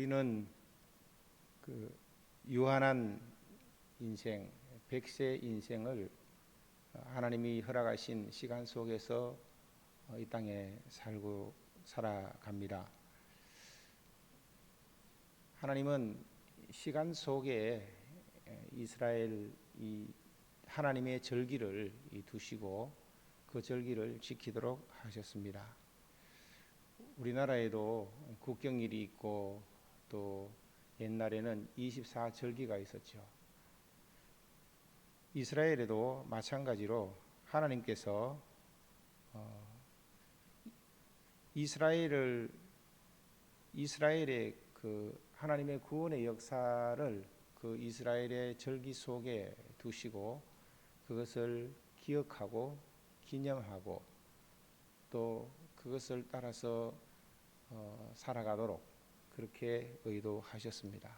우리는 그 유한한 인생, 백세 인생을 하나님이 허락하신 시간 속에서 이 땅에 살아갑니다. 하나님은 시간 속에 이스라엘 하나님의 절기를 두시고 그 절기를 지키도록 하셨습니다. 우리나라에도 국경일이 있고 또 옛날에는 24절기가 있었죠. 이스라엘에도 마찬가지로 하나님께서 이스라엘의 그 하나님의 구원의 역사를 그 이스라엘의 절기 속에 두시고 그것을 기억하고 기념하고 또 그것을 따라서 살아가도록 그렇게 의도하셨습니다.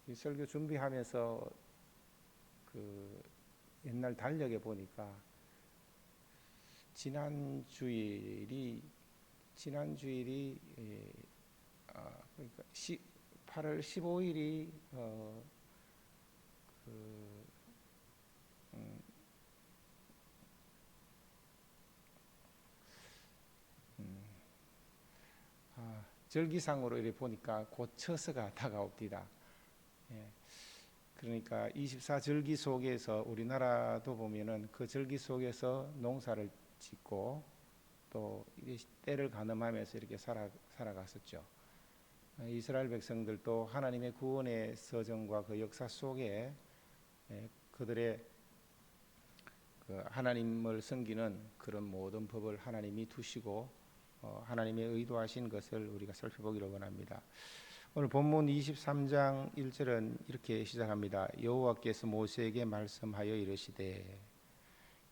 이 설교 준비하면서 그 옛날 달력에 보니까 지난 주일이 그러니까 8월 15일이 절기상으로 이렇게 보니까 곧 처서가 다가옵니다. 예. 그러니까 24절기 속에서 우리나라도 보면은 그 절기 속에서 농사를 짓고 또 때를 가늠하면서 이렇게 살아갔었죠. 이스라엘 백성들도 하나님의 구원의 서정과 그 역사 속에 그들의 그 하나님을 섬기는 그런 모든 법을 하나님이 두시고 하나님의 의도하신 것을 우리가 살펴보기를 원합니다. 오늘 본문 23장 1절은 이렇게 시작합니다. 여호와께서 모세에게 말씀하여 이르시되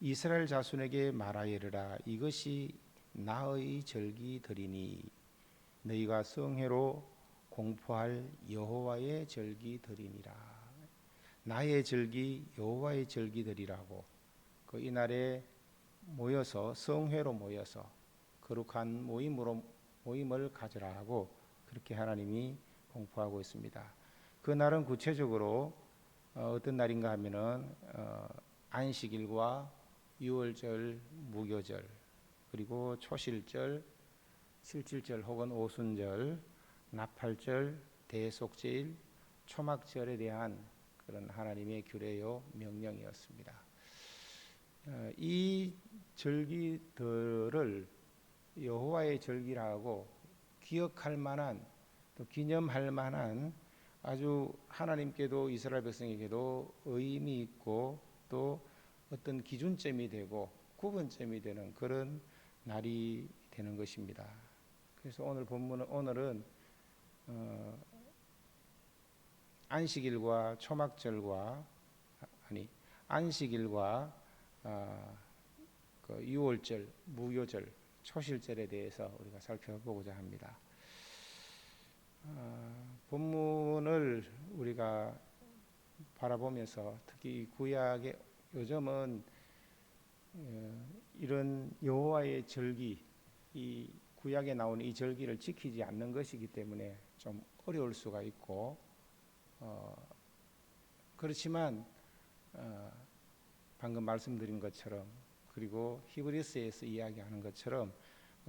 이스라엘 자손에게 말하여라 이것이 나의 절기들이니 너희가 성회로 공포할 여호와의 절기들이니라. 나의 절기 여호와의 절기들이라고 그 이날에 모여서 성회로 모여서 거룩한 모임을 가져라고 그렇게 하나님이 공포하고 있습니다. 그 날은 구체적으로 어떤 날인가 하면은 안식일과 유월절, 무교절, 그리고 초실절, 칠칠절 혹은 오순절, 나팔절, 대속제일, 초막절에 대한 그런 하나님의 규례요 명령이었습니다. 이 절기들을 여호와의 절기라고 기억할 만한 또 기념할 만한 아주 하나님께도 이스라엘 백성에게도 의미 있고 또 어떤 기준점이 되고 구분점이 되는 그런 날이 되는 것입니다. 그래서 오늘은 안식일과 초막절과 안식일과 그 유월절, 무교절, 초실절에 대해서 우리가 살펴보고자 합니다. 본문을 우리가 바라보면서 특히 구약의 요즘은 이런 여호와의 절기, 이 구약에 나오는 이 절기를 지키지 않는 것이기 때문에 좀 어려울 수가 있고 그렇지만 방금 말씀드린 것처럼 그리고 히브리서에서 이야기하는 것처럼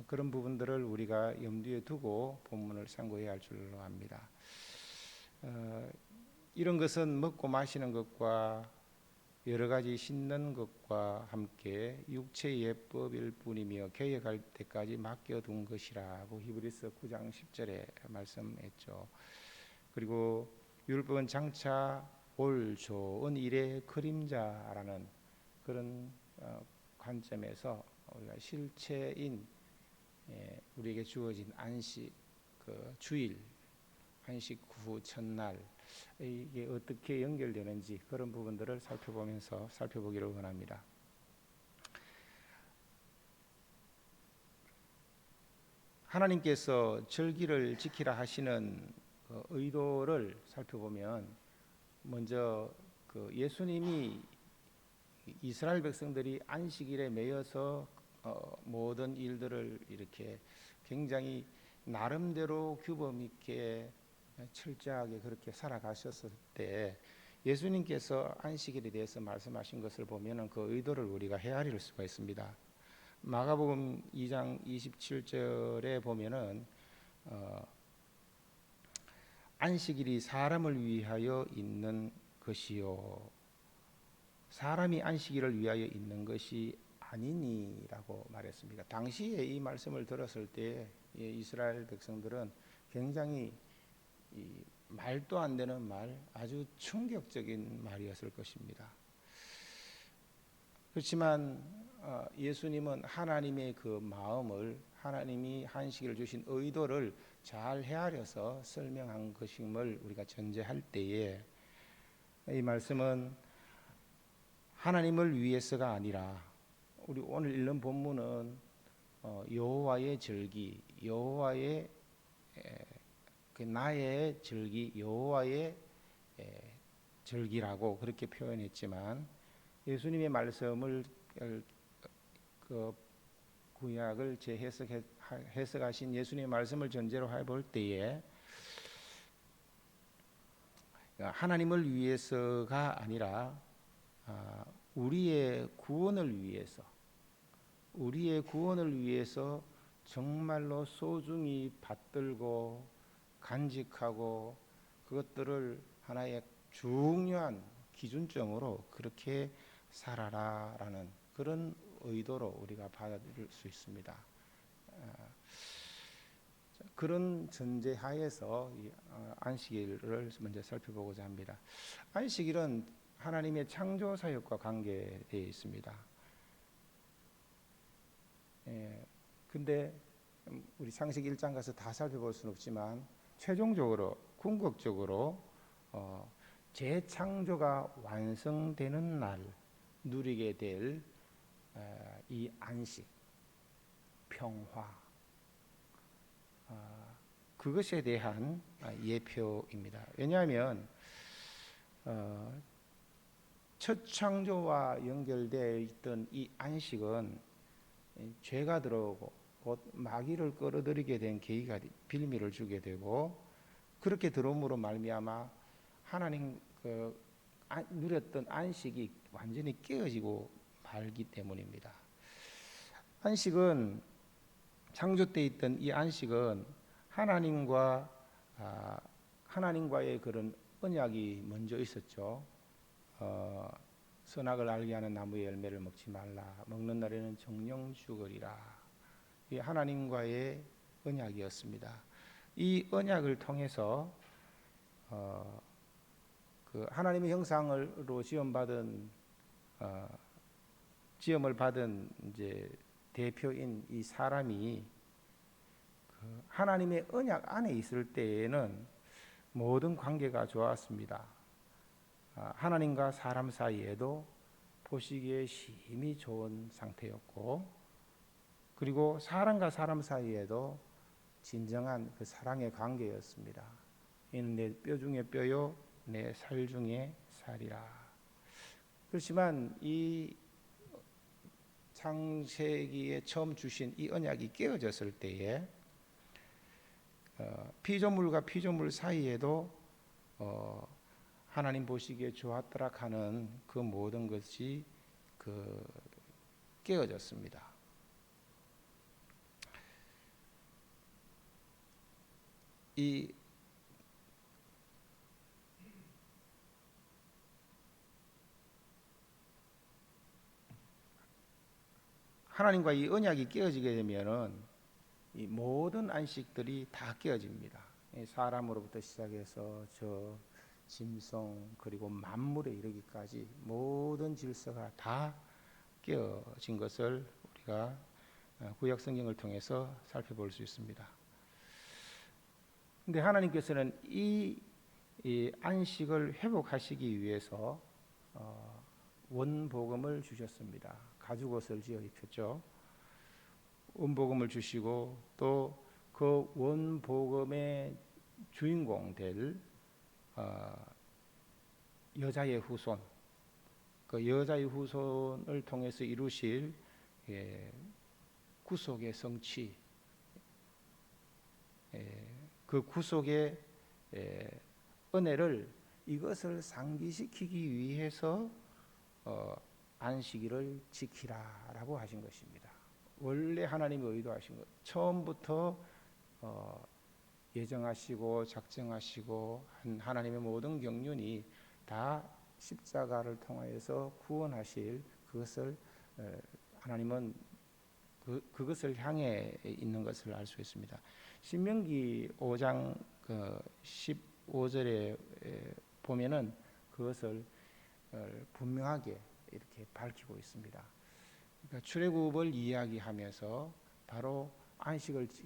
그런 부분들을 우리가 염두에 두고 본문을 상고해야 할 줄로 압니다. 이런 것은 먹고 마시는 것과 여러 가지 신는 것과 함께 육체의 예법일 뿐이며 개혁할 때까지 맡겨둔 것이라고 히브리서 9장 10절에 말씀했죠. 그리고 율법은 장차 올 좋은 일의 그림자라는 그런 관점에서 우리가 실체인 우리에게 주어진 안식, 그 주일, 안식 후 첫날 이게 어떻게 연결되는지 그런 부분들을 살펴보기를 원합니다. 하나님께서 절기를 지키라 하시는 의도를 살펴보면 먼저 그 예수님이 이스라엘 백성들이 안식일에 매여서 모든 일들을 이렇게 굉장히 나름대로 규범 있게 철저하게 그렇게 살아가셨을 때 예수님께서 안식일에 대해서 말씀하신 것을 보면은 그 의도를 우리가 헤아릴 수가 있습니다. 마가복음 2장 27절에 보면은 안식일이 사람을 위하여 있는 것이요 사람이 안식일을 위하여 있는 것이 아니니라고 말했습니다. 당시에 이 말씀을 들었을 때 이스라엘 백성들은 굉장히 말도 안 되는 말, 아주 충격적인 말이었을 것입니다. 그렇지만 예수님은 하나님의 그 마음을, 하나님이 안식일을 주신 의도를 잘 헤아려서 설명한 것임을 우리가 전제할 때에 이 말씀은 하나님을 위해서가 아니라 우리 오늘 읽는 본문은 여호와의 절기, 여호와의 그 나의 절기, 여호와의 절기라고 그렇게 표현했지만 예수님의 말씀을 그 구약을 해석하신 예수님의 말씀을 전제로 해볼 때에 하나님을 위해서가 아니라 우리의 구원을 위해서 정말로 소중히 받들고 간직하고 그것들을 하나의 중요한 기준점으로 그렇게 살아라라는 그런 의도로 우리가 받아들일 수 있습니다. 그런 전제하에서 안식일을 먼저 살펴보고자 합니다. 안식일은 하나님의 창조 사역과 관계되어 있습니다. 근데 우리 창세기 1장 가서 다 살펴볼 수는 없지만 최종적으로 궁극적으로 재창조가 완성되는 날 누리게 될 이 안식, 평화, 그것에 대한 예표입니다. 왜냐하면 첫 창조와 연결되어 있던 이 안식은 죄가 들어오고 곧 마귀를 끌어들이게 된 계기가 빌미를 주게 되고 그렇게 들어옴으로 말미암아 하나님 누렸던 안식이 완전히 깨어지고 말기 때문입니다. 안식은 창조 때 있던 이 안식은 하나님과의 그런 언약이 먼저 있었죠. 선악을 알게 하는 나무의 열매를 먹지 말라. 먹는 날에는 정령 죽으리라. 이 하나님과의 언약이었습니다. 이 언약을 통해서 그 하나님의 형상으로 지음을 받은 이제 대표인 이 사람이 그 하나님의 언약 안에 있을 때에는 모든 관계가 좋았습니다. 하나님과 사람 사이에도 보시기에 심히 좋은 상태였고, 그리고 사람과 사람 사이에도 진정한 그 사랑의 관계였습니다. 이는 내 뼈 중에 뼈요, 내 살 중에 살이라. 그렇지만 이 창세기에 처음 주신 이 언약이 깨어졌을 때에 피조물과 피조물 사이에도 하나님 보시기에 좋았더라 하는 그 모든 것이 깨어졌습니다. 이 하나님과 이 언약이 깨어지게 되면은 이 모든 안식들이 다 깨어집니다. 사람으로부터 시작해서 저 짐승 그리고 만물에 이르기까지 모든 질서가 다 깨어진 것을 우리가 구약 성경을 통해서 살펴볼 수 있습니다. 근데 하나님께서는 이 안식을 회복하시기 위해서 원복음을 주셨습니다. 가죽옷을 지어 입혔죠. 원복음을 주시고 또 그 원복음의 주인공 될 여자의 후손, 그 여자의 후손을 통해서 이루실 구속의 성취, 그 구속의 은혜를 이것을 상기시키기 위해서 안식일을 지키라라고 하신 것입니다. 원래 하나님이 의도하신 것, 처음부터 예정하시고 작정하시고 한 하나님의 모든 경륜이 다 십자가를 통하여서 구원하실 그것을 하나님은 그것을 향해 있는 것을 알 수 있습니다. 신명기 5장 15절에 보면은 그것을 분명하게 이렇게 밝히고 있습니다. 그러니까 출애굽을 이야기하면서 바로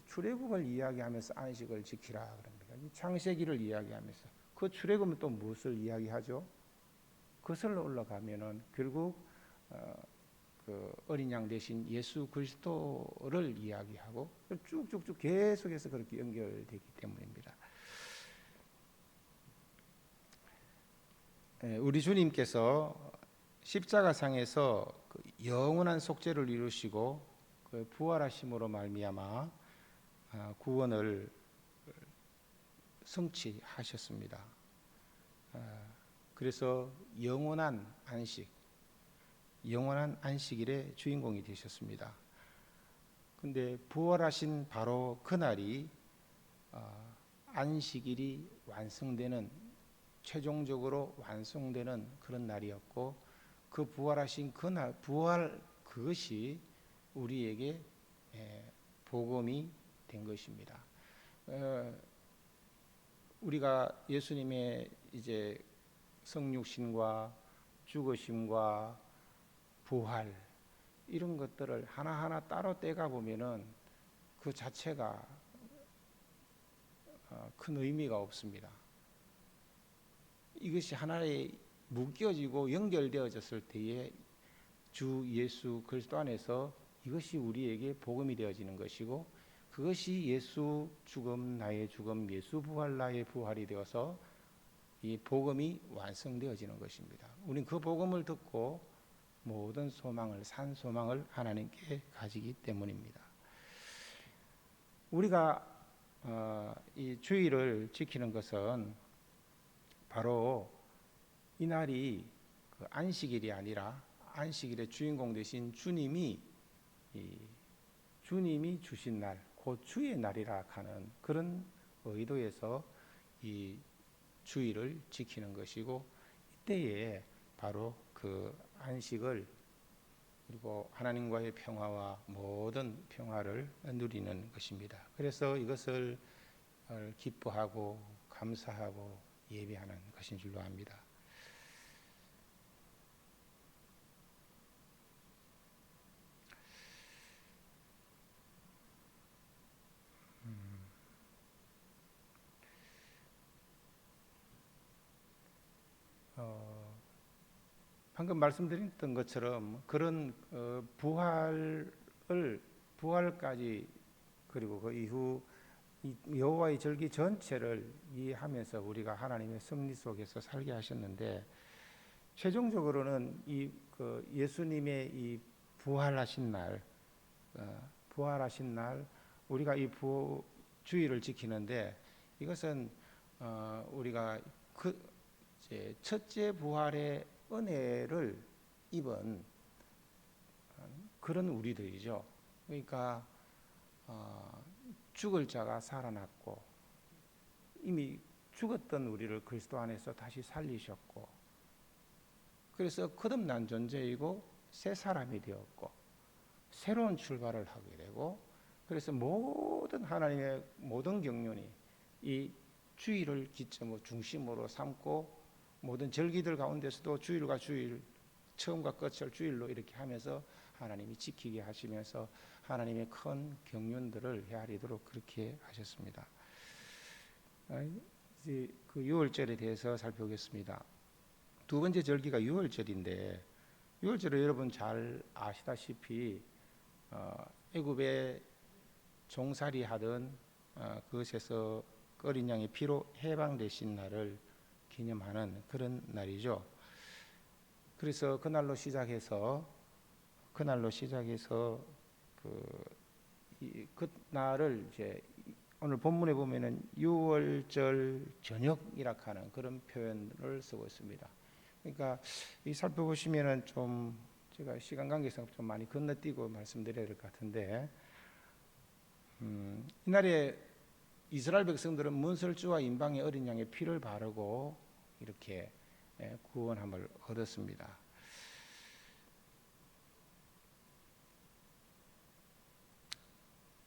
출애굽을 이야기하면서 안식을 지키라 그럽니다. 창세기를 이야기하면서 그 출애굽은 또 무엇을 이야기하죠? 그것을 올라가면은 결국 그 어린 양 대신 예수 그리스도를 이야기하고 쭉쭉쭉 계속해서 그렇게 연결되기 때문입니다. 우리 주님께서 십자가상에서 그 영원한 속죄를 이루시고 그 부활하심으로 말미암아 구원을 성취하셨습니다. 그래서 영원한 안식일의 주인공이 되셨습니다. 근데 부활하신 바로 그날이 안식일이 최종적으로 완성되는 그런 날이었고, 그 부활하신 그날, 그것이 우리에게 복음이 된 것입니다. 우리가 예수님의 이제 성육신과 죽으심과 부활 이런 것들을 하나하나 따로 떼가 보면은 그 자체가 큰 의미가 없습니다. 이것이 하나에 묶여지고 연결되어졌을 때에 주 예수 그리스도 안에서 이것이 우리에게 복음이 되어지는 것이고, 그것이 예수 죽음 나의 죽음, 예수 부활 나의 부활이 되어서 이 복음이 완성되어지는 것입니다. 우리는 그 복음을 듣고 모든 산 소망을 하나님께 가지기 때문입니다. 우리가 이 주일을 지키는 것은 바로 이 날이 그 안식일이 아니라 안식일의 주인공 되신 주님이 주신 날, 곧 주의 날이라 하는 그런 의도에서 이 주일을 지키는 것이고, 이때에 바로 그 안식을 그리고 하나님과의 평화와 모든 평화를 누리는 것입니다. 그래서 이것을 기뻐하고 감사하고 예배하는 것인 줄로 압니다. 방금 말씀드렸던 것처럼 그런 부활까지 그리고 그 이후 여호와의 절기 전체를 이해하면서 우리가 하나님의 섭리 속에서 살게 하셨는데, 최종적으로는 그 예수님의 이 부활하신 날 우리가 이 주일을 지키는데, 이것은 우리가 이제 첫째 부활의 은혜를 입은 그런 우리들이죠. 그러니까 죽을 자가 살아났고, 이미 죽었던 우리를 그리스도 안에서 다시 살리셨고, 그래서 거듭난 존재이고 새 사람이 되었고 새로운 출발을 하게 되고, 그래서 모든 하나님의 모든 경륜이 이 주일을 중심으로 삼고, 모든 절기들 가운데서도 주일과 주일, 처음과 끝을 주일로 이렇게 하면서 하나님이 지키게 하시면서 하나님의 큰 경륜들을 헤아리도록 그렇게 하셨습니다. 이제 그 유월절에 대해서 살펴보겠습니다. 두 번째 절기가 유월절인데, 유월절을 여러분 잘 아시다시피 애굽에 종살이 하던 그것에서 어린 양의 피로 해방되신 날을 기념하는 그런 날이죠. 그래서 그날로 시작해서 그 그 날을 이제 오늘 본문에 보면은 유월절 저녁이라 하는 그런 표현을 쓰고 있습니다. 그러니까 이 살펴보시면은 좀 제가 시간 관계상 좀 많이 건너뛰고 말씀드려야 될 것 같은데, 이날에 이스라엘 백성들은 문설주와 임방의 어린 양의 피를 바르고 이렇게 구원함을 얻었습니다.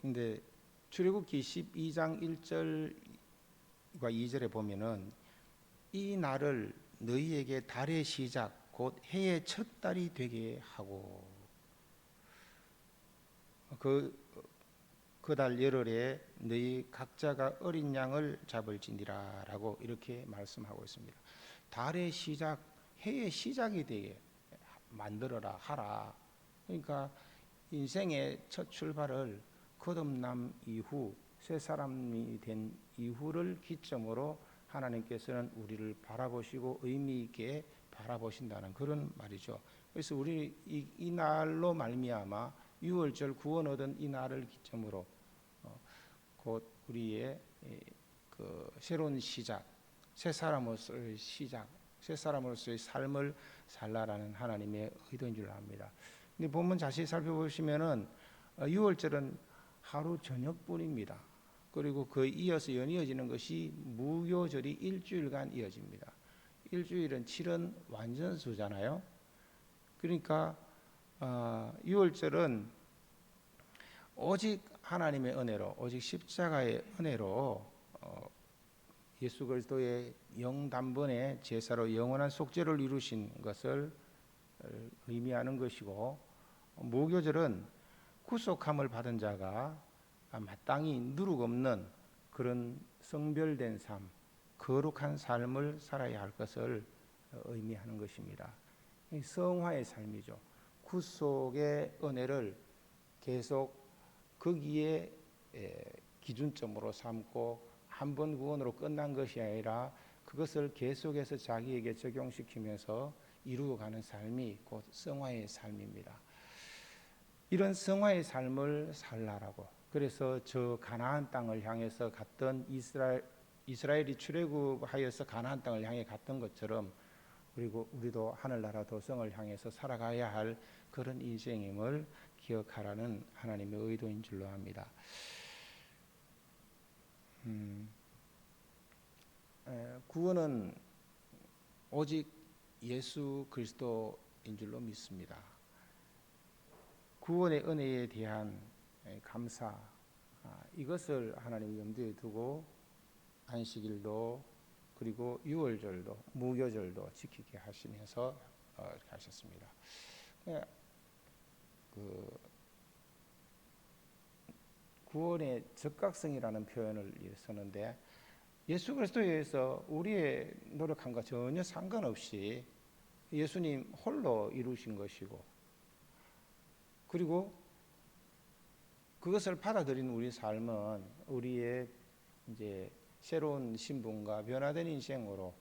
근데 출애굽기 12장 1절과 2절에 보면은 이 날을 너희에게 달의 시작 곧 해의 첫 달이 되게 하고 그 달 열흘에 너희 각자가 어린 양을 잡을지니라 라고 이렇게 말씀하고 있습니다. 달의 시작, 해의 시작이 되게 만들어라 하라. 그러니까 인생의 첫 출발을 거듭남 이후 새 사람이 된 이후를 기점으로 하나님께서는 우리를 바라보시고 의미 있게 바라보신다는 그런 말이죠. 그래서 우리 이 날로 말미암아 유월절 구원 얻은 이 날을 기점으로 곧 우리의 그 새로운 시작, 새 사람으로서의 시작, 새 사람으로서의 삶을 살라라는 하나님의 의도인 줄 압니다. 근데 본문 자세히 살펴보시면은 유월절은 하루 저녁뿐입니다. 그리고 그 이어서 연이어지는 것이 무교절이 일주일간 이어집니다. 일주일은 7은 완전수잖아요. 그러니까 유월절은 오직 하나님의 은혜로, 오직 십자가의 은혜로 예수 그리스도의 영단번의 제사로 영원한 속죄를 이루신 것을 의미하는 것이고, 무교절은 구속함을 받은 자가 마땅히 누룩 없는 그런 성별된 삶, 거룩한 삶을 살아야 할 것을 의미하는 것입니다. 성화의 삶이죠. 구속의 은혜를 계속 거기에 기준점으로 삼고 한 번 구원으로 끝난 것이 아니라 그것을 계속해서 자기에게 적용시키면서 이루어가는 삶이 곧 성화의 삶입니다. 이런 성화의 삶을 살라라고. 그래서 저 가나안 땅을 향해서 갔던 이스라엘이 출애굽하여서 가나안 땅을 향해 갔던 것처럼 그리고 우리도 하늘나라 도성을 향해서 살아가야 할 그런 인생임을 기억하라는 하나님의 의도인 줄로 압니다. 구원은 오직 예수 그리스도인 줄로 믿습니다. 구원의 은혜에 대한 감사, 이것을 하나님 염두에 두고 안식일도 그리고 유월절도 무교절도 지키게 하시면서 이렇게 하셨습니다. 그 구원의 적각성이라는 표현을 쓰는데 예수 그리스도에 의해서 우리의 노력함과 전혀 상관없이 예수님 홀로 이루신 것이고, 그리고 그것을 받아들인 우리 삶은 우리의 이제 새로운 신분과 변화된 인생으로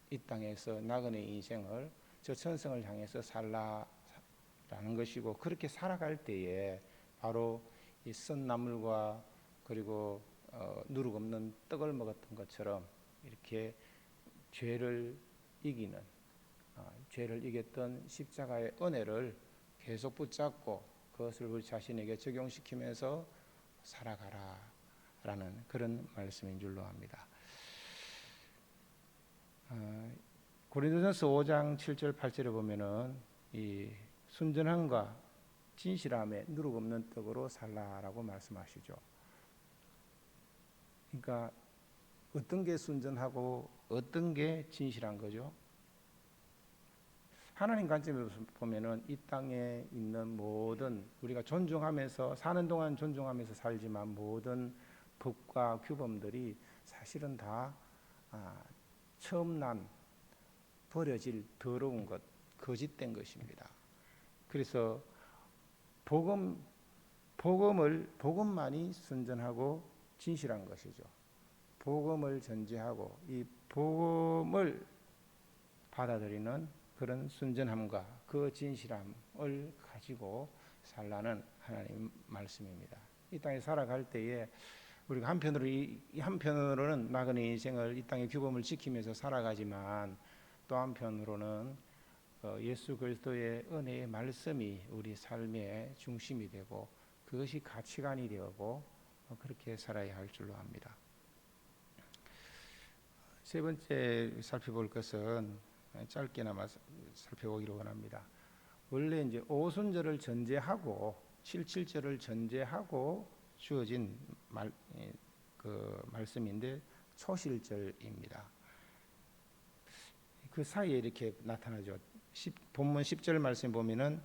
이 땅에서 나그네 인생을 저 천성을 향해서 살라라는 것이고, 그렇게 살아갈 때에 바로 이 쓴 나물과 그리고 누룩 없는 떡을 먹었던 것처럼 이렇게 죄를 이기는 죄를 이겼던 십자가의 은혜를 계속 붙잡고 그것을 우리 자신에게 적용시키면서 살아가라라는 그런 말씀인 줄로 압니다. 고린도전서 5장 7절 8절에 보면은 이 순전함과 진실함에 누룩 없는 떡으로 살라라고 말씀하시죠. 그러니까 어떤 게 순전하고 어떤 게 진실한 거죠? 하나님 관점에서 보면은 이 땅에 있는 모든 우리가 존중하면서 사는 동안 존중하면서 살지만 모든 법과 규범들이 사실은 다 처음 난 버려질 더러운 것, 거짓된 것입니다. 그래서 복음만이 순전하고 진실한 것이죠. 복음을 전제하고 이 복음을 받아들이는 그런 순전함과 그 진실함을 가지고 살라는 하나님 말씀입니다. 이 땅에 살아갈 때에 우리가 한편으로는 나그네 인생을 이 땅의 규범을 지키면서 살아가지만 또 한편으로는 예수 그리스도의 은혜의 말씀이 우리 삶의 중심이 되고 그것이 가치관이 되고 그렇게 살아야 할 줄로 압니다. 세 번째 살펴볼 것은 짧게나마 살펴보기로 원합니다. 원래 이제 오순절을 전제하고 77절을 전제하고 주어진 말씀인데 초실절입니다. 그 사이에 이렇게 나타나죠. 본문 10절 말씀 보면은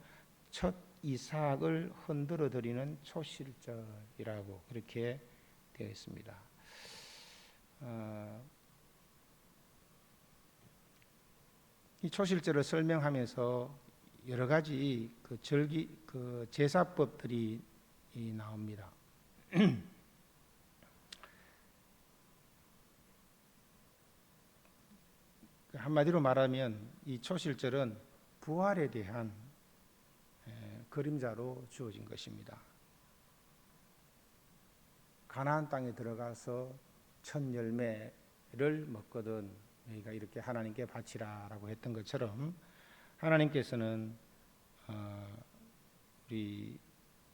첫 이삭을 흔들어 드리는 초실절이라고 그렇게 되어 있습니다. 이 초실절을 설명하면서 여러 가지 그 제사법들이 나옵니다. 한마디로 말하면 이 초실절은 부활에 대한 그림자로 주어진 것입니다. 가나안 땅에 들어가서 첫 열매를 먹거든 너희가 이렇게 하나님께 바치라라고 했던 것처럼 하나님께서는 우리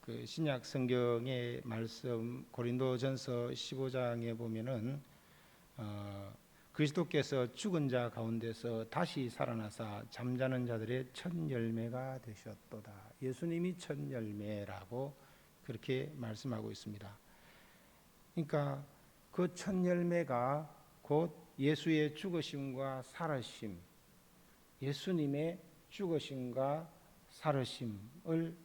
그 신약 성경의 말씀 고린도전서 15장에 보면은 그리스도께서 죽은 자 가운데서 다시 살아나사 잠자는 자들의 첫 열매가 되셨도다. 예수님이 첫 열매라고 그렇게 말씀하고 있습니다. 그러니까 그 첫 열매가 곧 예수의 죽으심과 살으심, 예수님의 죽으심과 살으심을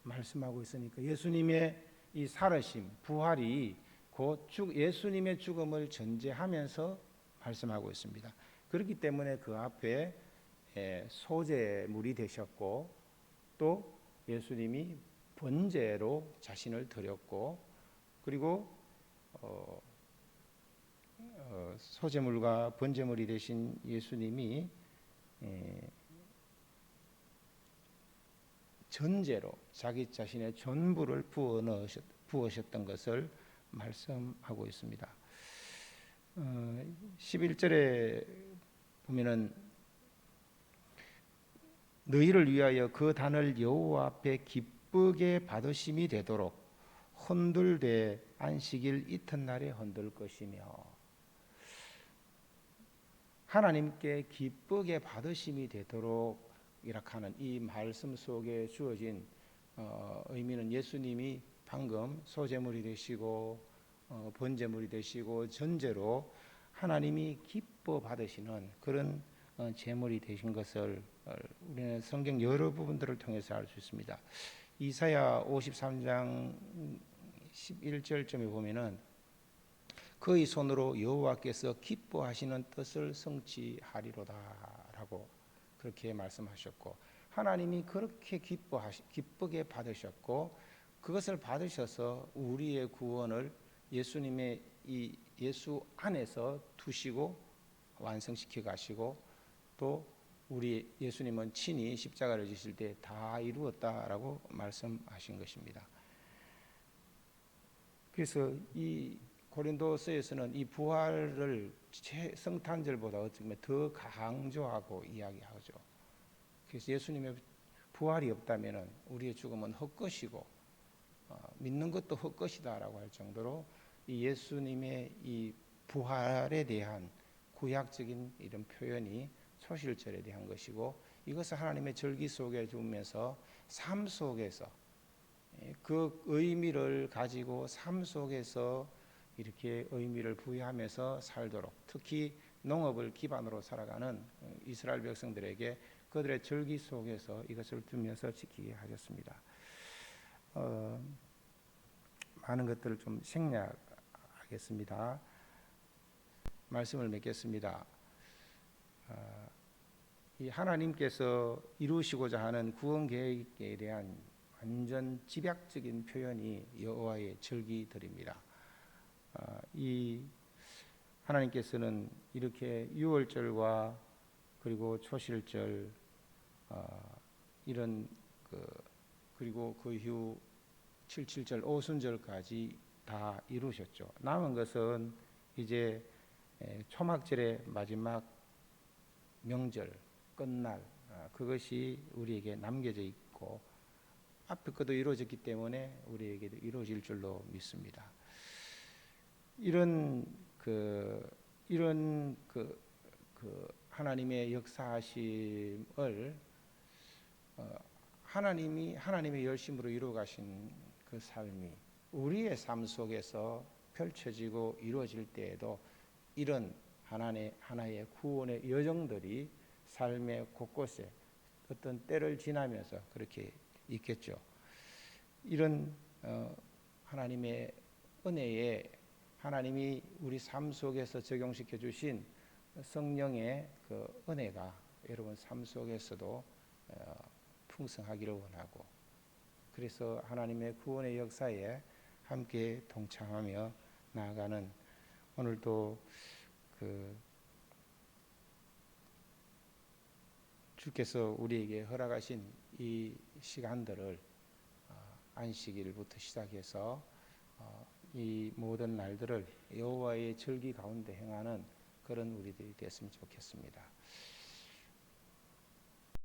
말씀하고 있으니까 예수님의 이 살으심, 부활이 곧 예수님의 죽음을 전제하면서 말씀하고 있습니다. 그렇기 때문에 그 앞에 소제물이 되셨고 또 예수님이 번제로 자신을 드렸고 그리고 소제물과 번제물이 되신 예수님이 전제로 자기 자신의 전부를 부으셨던 것을 말씀하고 있습니다. 11절에 보면은 너희를 위하여 그 단을 여호와 앞에 기쁘게 받으심이 되도록 흔들되 안식일 이튿날에 흔들 것이며 하나님께 기쁘게 받으심이 되도록 이라카는 이 말씀 속에 주어진 의미는 예수님이 방금 소제물이 되시고 번제물이 되시고 전제로 하나님이 기뻐 받으시는 그런 제물이 되신 것을 우리는 성경 여러 부분들을 통해서 알 수 있습니다. 이사야 53장 11절쯤에 보면은 그의 손으로 여호와께서 기뻐하시는 뜻을 성취하리로다라고 그렇게 말씀하셨고 하나님이 그렇게 기쁘게 받으셨고 그것을 받으셔서 우리의 구원을 예수님의 이 예수 안에서 두시고 완성시켜 가시고 또 우리 예수님은 친히 십자가를 지실 때 다 이루었다라고 말씀하신 것입니다. 그래서 이 고린도서에서는 이 부활을 성탄절보다 어쩌면 더 강조하고 이야기하죠. 그래서 예수님의 부활이 없다면 우리의 죽음은 헛것이고 믿는 것도 헛것이다라고 할 정도로 이 예수님의 이 부활에 대한 구약적인 이런 표현이 초실절에 대한 것이고 이것을 하나님의 절기 속에 두면서 삶 속에서 그 의미를 가지고 삶 속에서 이렇게 의미를 부여하면서 살도록 특히 농업을 기반으로 살아가는 이스라엘 백성들에게 그들의 절기 속에서 이것을 두면서 지키게 하셨습니다. 많은 것들을 좀 생략하겠습니다. 말씀을 맺겠습니다. 이 하나님께서 이루시고자 하는 구원 계획에 대한 완전 집약적인 표현이 여호와의 절기들입니다. 이 하나님께서는 이렇게 유월절과 그리고 초실절 이런 그리고 그 이후 77절 오순절까지 다 이루셨죠. 남은 것은 이제 초막절의 마지막 명절 끝날 그것이 우리에게 남겨져 있고 앞에 것도 이루어졌기 때문에 우리에게도 이루어질 줄로 믿습니다. 이런 하나님의 역사하심을 하나님의 열심으로 이루어가신 그 삶이 우리의 삶 속에서 펼쳐지고 이루어질 때에도 이런 하나의 구원의 여정들이 삶의 곳곳에 어떤 때를 지나면서 그렇게 있겠죠. 이런 하나님의 은혜에 하나님이 우리 삶 속에서 적용시켜 주신 성령의 그 은혜가 여러분 삶 속에서도 풍성하기를 원하고, 그래서 하나님의 구원의 역사에 함께 동참하며 나아가는 오늘도 주께서 우리에게 허락하신 이 시간들을 안식일부터 시작해서 이 모든 날들을 여호와의 절기 가운데 행하는 그런 우리들이 됐으면 좋겠습니다.